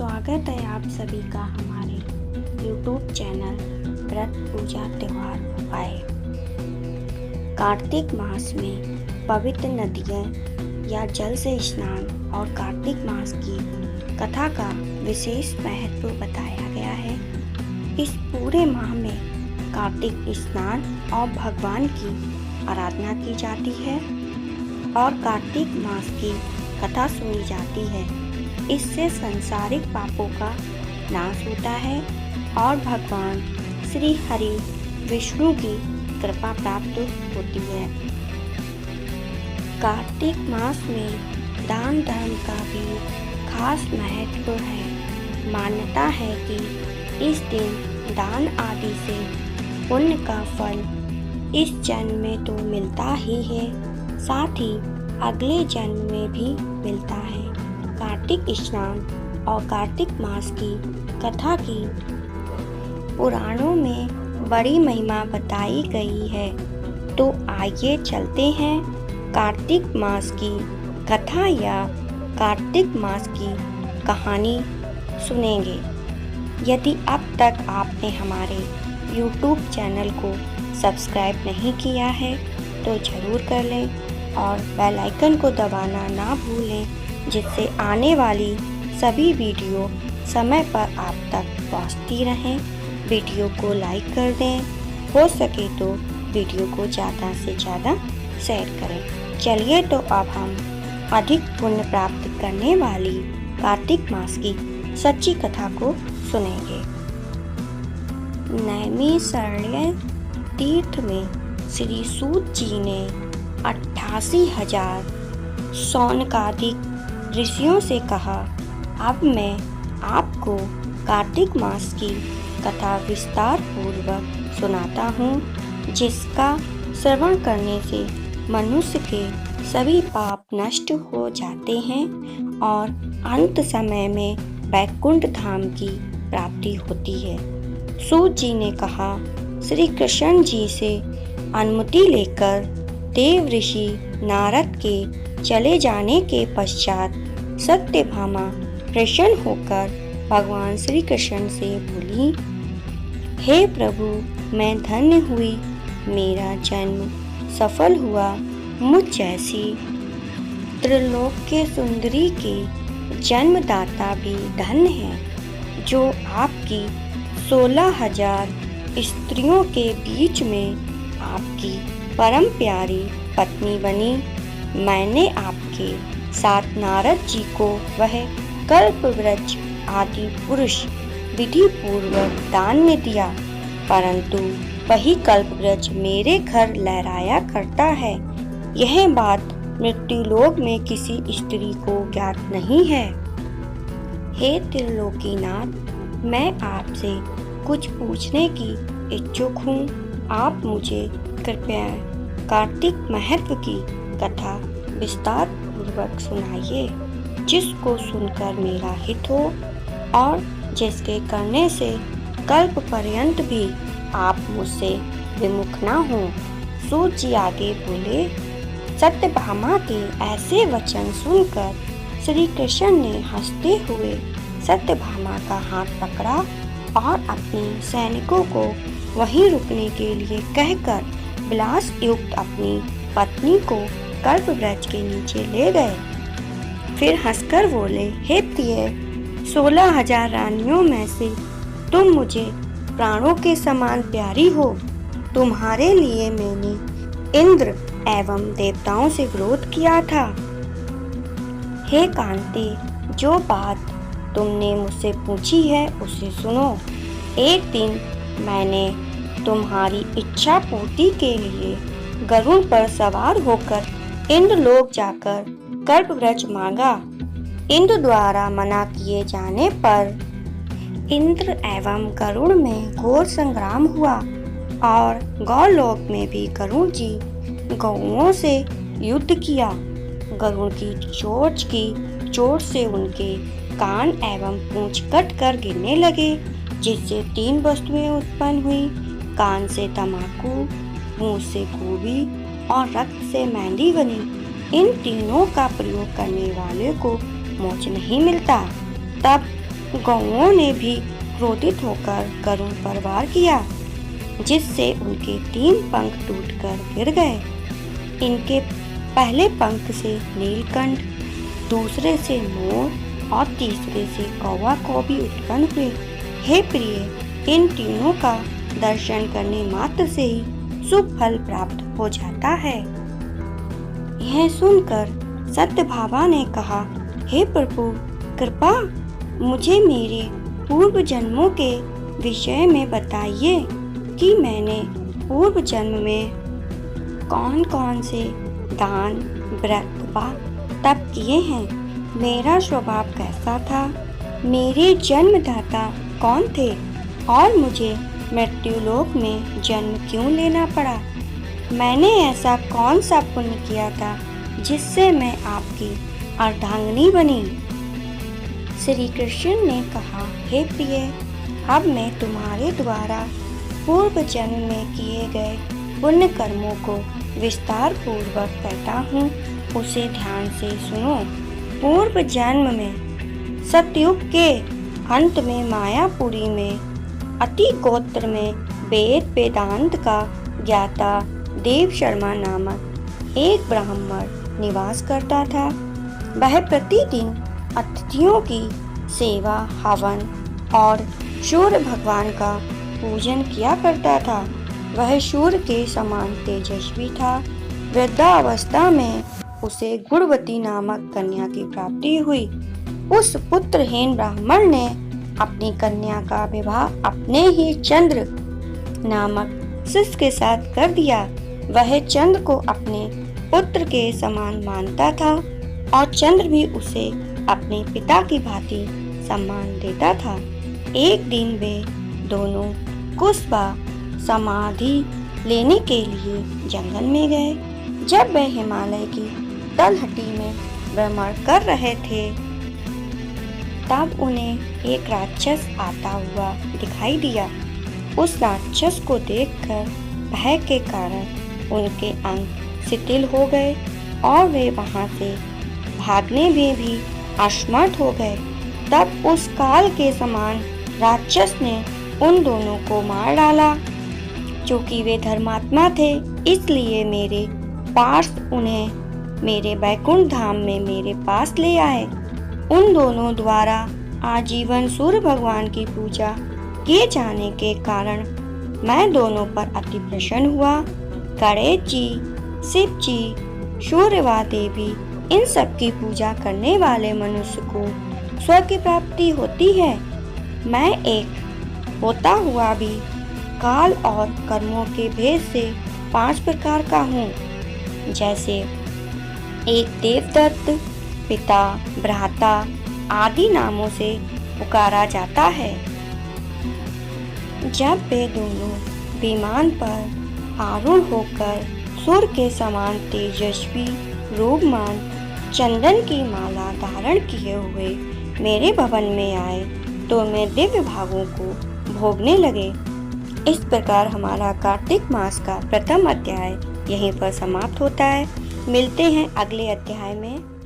स्वागत है आप सभी का हमारे YouTube चैनल व्रत पूजा त्योहार उपाय। कार्तिक मास में पवित्र नदियाँ या जल से स्नान और कार्तिक मास की कथा का विशेष महत्व बताया गया है। इस पूरे माह में कार्तिक स्नान और भगवान की आराधना की जाती है और कार्तिक मास की कथा सुनी जाती है। इससे सांसारिक पापों का नाश होता है और भगवान श्री हरि विष्णु की कृपा प्राप्त होती है। कार्तिक मास में दान धर्म का भी खास महत्व है। मान्यता है कि इस दिन दान आदि से पुण्य का फल इस जन्म में तो मिलता ही है, साथ ही अगले जन्म में भी मिलता है। कार्तिक स्नान और कार्तिक मास की कथा की पुराणों में बड़ी महिमा बताई गई है। तो आइए चलते हैं कार्तिक मास की कथा या कार्तिक मास की कहानी सुनेंगे। यदि अब तक आपने हमारे YouTube चैनल को सब्सक्राइब नहीं किया है तो ज़रूर कर लें और बेल आइकन को दबाना ना भूलें, जिससे आने वाली सभी वीडियो समय पर आप तक पहुंचती रहें। वीडियो को लाइक कर दें, हो सके तो वीडियो को ज़्यादा से ज़्यादा शेयर करें। चलिए तो अब हम अधिक पुण्य प्राप्त करने वाली कार्तिक मास की सच्ची कथा को सुनेंगे। नैमिषारण्य तीर्थ में श्री सूत जी ने 88,000 शौनकादिक ऋषियों से कहा, अब मैं आपको कार्तिक मास की कथा विस्तार पूर्वक सुनाता हूँ, जिसका श्रवण करने से मनुष्य के सभी पाप नष्ट हो जाते हैं और अंत समय में वैकुंठ धाम की प्राप्ति होती है। सूत जी ने कहा, श्री कृष्ण जी से अनुमति लेकर देव ऋषि नारद के चले जाने के पश्चात सत्यभामा प्रसन्न होकर भगवान श्री कृष्ण से बोली, हे प्रभु, मैं धन्य हुई, मेरा जन्म सफल हुआ। मुझ जैसी त्रिलोक्य सुंदरी के जन्मदाता भी धन्य है, जो आपकी 16,000 स्त्रियों के बीच में आपकी परम प्यारी पत्नी बनी। मैंने आपके साथ नारद जी को वह कल्पवृक्ष आदि पुरुष विधि पूर्वक दान में दिया, परंतु वही कल्पवृक्ष मेरे घर लहराया करता है। यह बात मृत्युलोक में किसी स्त्री को ज्ञात नहीं है। हे त्रिलोकीनाथ, मैं आपसे कुछ पूछने की इच्छुक हूँ। आप मुझे कृपया कार्तिक महत्व की कथा विस्तार पूर्वक सुनाइए, जिसको सुनकर मेरा हित हो और जिसके करने से कल्प पर्यंत भी आप मुझसे विमुख न हो। सूत जी आगे बोले, सत्यभामा के ऐसे वचन सुनकर श्री कृष्ण ने हंसते हुए सत्यभामा का हाथ पकड़ा और अपने सैनिकों को वहीं रुकने के लिए कहकर विलास युक्त अपनी पत्नी को कल्पवृक्ष के नीचे ले गए। फिर हंसकर बोले, हे प्रिय, 16,000 रानियों में से तुम मुझे प्राणों के समान प्यारी हो। तुम्हारे लिए मैंने इंद्र एवं देवताओं से विरोध किया था। हे कांते, जो बात तुमने मुझसे पूछी है उसे सुनो। एक दिन मैंने तुम्हारी इच्छा पूर्ति के लिए गरुड़ पर सवार होकर इंद्रलोक जाकर कल्पवृक्ष मांगा। इंद्र द्वारा मना किए जाने पर इंद्र एवं गरुड़ में घोर संग्राम हुआ और गौलोक में भी गरुड़ जी गौओं से युद्ध किया। गरुड़ की चोट से उनके कान एवं पूंछ कट कर गिरने लगे, जिससे 3 वस्तुएं उत्पन्न हुई। कान से तंबाकू, मुंह से गोभी और रक्त से मेहंदी बनी। इन तीनों का प्रयोग करने वाले को मोक्ष नहीं मिलता। तब गौओं ने भी क्रोधित होकर करुण प्रहार किया, जिससे उनके 3 पंख टूटकर गिर गए। इनके पहले पंख से नीलकंठ, दूसरे से मोर और तीसरे से कौवा को भी उत्पन्न हुए। हे प्रिय, इन तीनों का दर्शन करने मात्र से ही शुभ फल प्राप्त हो जाता है। यह सुनकर सत्यभामा ने कहा, हे प्रभु, कृपा मुझे मेरे पूर्व जन्मों के विषय में बताइए कि मैंने पूर्व जन्म में कौन कौन से दान, व्रत व तप किए हैं, मेरा स्वभाव कैसा था, मेरे जन्मदाता कौन थे और मुझे मृत्युलोक में जन्म क्यों लेना पड़ा, मैंने ऐसा कौन सा पुण्य किया था जिससे मैं आपकी अर्धांगिनी बनी। श्री कृष्ण ने कहा, हे प्रिय, अब मैं तुम्हारे द्वारा पूर्व जन्म में किए गए पुण्य कर्मों को विस्तार पूर्वक कहता हूँ, उसे ध्यान से सुनो। पूर्व जन्म में सतयुग के अंत में मायापुरी में अति गोत्र में वेद वेदांत का ज्ञाता देव शर्मा नामक एक ब्राह्मण निवास करता था। वह प्रतिदिन अतिथियों की सेवा, हवन और सूर्य भगवान का पूजन किया करता था। वह सूर्य के समान तेजस्वी था। वृद्धावस्था में उसे गुणवती नामक कन्या की प्राप्ति हुई। उस पुत्रहीन ब्राह्मण ने अपनी कन्या का विवाह अपने ही चंद्र नामक शिष्य के साथ कर दिया। वह चंद्र को अपने पुत्र के समान मानता था और चंद्र भी उसे अपने पिता की भांति सम्मान देता था। एक दिन वे दोनों कुशबा समाधि लेने के लिए जंगल में गए। जब वे हिमालय की तलहटी में भ्रमण कर रहे थे, तब उन्हें एक राक्षस आता हुआ दिखाई दिया। उस राक्षस को देखकर भय के कारण उनके अंग शिथिल हो गए और वे वहां से भागने में भी असमर्थ हो गए। तब उस काल के समान राक्षस ने उन दोनों को मार डाला। चूंकि वे धर्मात्मा थे, इसलिए मेरे पास उन्हें मेरे वैकुंठ धाम में मेरे पास ले आए। उन दोनों द्वारा आजीवन सूर्य भगवान की पूजा किए जाने के कारण मैं दोनों पर अति प्रसन्न हुआ। गणेश जी, शिव जी, सूर्यवा देवी, इन सब की पूजा करने वाले मनुष्य को स्वर्ग की प्राप्ति होती है। मैं एक होता हुआ भी काल और कर्मों के भेद से 5 प्रकार का हूँ। जैसे एक देवदत्त, पिता, भ्राता आदि नामों से पुकारा जाता है। जब वे दोनों विमान पर आरूढ़ होकर सूर्य के समान तेजस्वी रूपमान चंदन की माला धारण किए हुए मेरे भवन में आए, तो मैं दिव्य भागों को भोगने लगे। इस प्रकार हमारा कार्तिक मास का प्रथम अध्याय यहीं पर समाप्त होता है। मिलते हैं अगले अध्याय में।